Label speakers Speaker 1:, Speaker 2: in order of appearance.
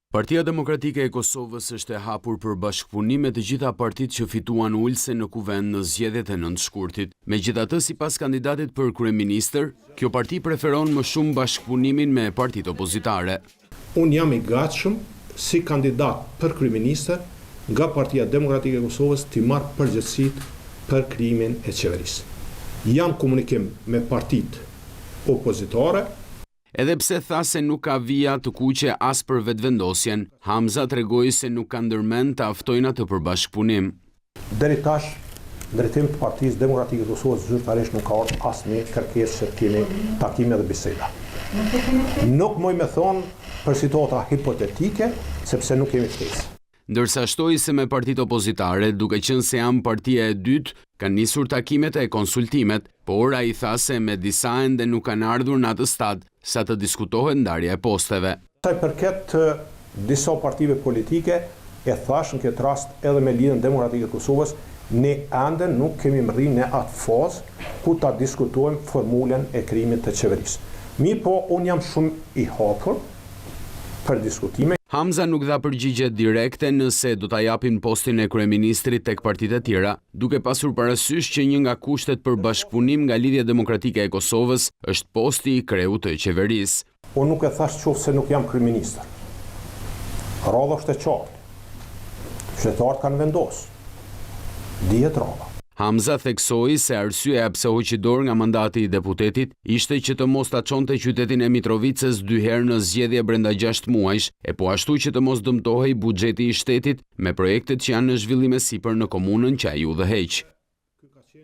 Speaker 1: Partia Demokratike e Kosovës është e hapur për bashkëpunim me të gjitha partitë që fituan ulse në kuvend në zgjedhjet e 9 shkurtit. Megjithatë, sipas kandidatit për kryeministër, kjo parti preferon më shumë bashkëpunimin me partitë opozitare.
Speaker 2: Unë jam i gatshëm si kandidat për kryeministër nga Partia Demokratike e Kosovës të marr përgjegjësitë për krijimin e qeverisë. Jam komunikim me partitë opozitare.
Speaker 1: Edhe pse tha se nuk ka vija të kuqe as për vetëvendosjen, Hamza tregoi se nuk ka ndërmend të aftojnë atë për bashkëpunim.
Speaker 2: Deri tash, drejtim të Partisë Demokratike të Kosovës zyrtarisht nuk ka ardhur asnjë kërkesë që të kemi takime dhe biseda. Nuk moj me thonë për situata hipotetike, sepse nuk kemi ftesë.
Speaker 1: Ndërsa shtoi se me partitë opozitare, duke qenë se janë partia e dytë, kanë nisur takimet e konsultimet, por ai tha se me disa ende nuk kanë ardhur në atë stad sa të diskutohet ndarja e posteve.
Speaker 2: Sa i përket disa partive politike, e thash në këtë rast edhe me Lidhjen Demokratike të Kosovës, ne ende nuk kemi rrinë në atë fazë ku ta diskutojmë formulën e krijimit të qeverisë. Mirë po, unë jam shumë i hapur për diskutime.
Speaker 1: Hamza nuk dha përgjigje direkte nëse do ta japin postin e kryeministrit tek partitë e tjera, duke pasur parasysh që një nga kushtet për bashkëpunim nga Lidhja Demokratike e Kosovës është posti i kreut të qeverisë.
Speaker 2: Unë nuk e thash qoftë se nuk jam kryeministër. Rradha është e qartë. Qytetarët kanë vendosur. Dihet rradha.
Speaker 1: Hamza theksoi se arsyeja pse hoqi dorë nga mandati i deputetit ishte që të mos ta çonte qytetin e Mitrovicës 2 herë në zgjedhje brenda 6 muajsh, e po ashtu që të mos dëmtohej buxheti i shtetit me projektet që janë në zhvillim sipër në komunën që ai udhëheq.